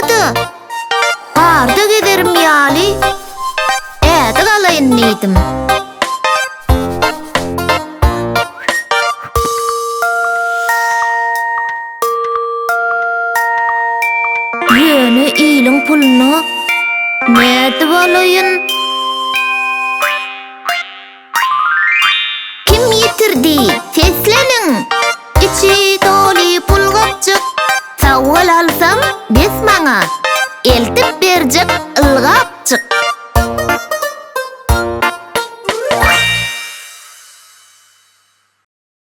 bolmady. Arda giderim ýaly. Ädi galaýyn diýdim. Ýöne iyiliň puluny näde bolaýyn? Kim ýitirdi? Sesleniň. İçi doly pul gapjyk. Sawal alsam, des maňa eltip berjek ylgapjyk.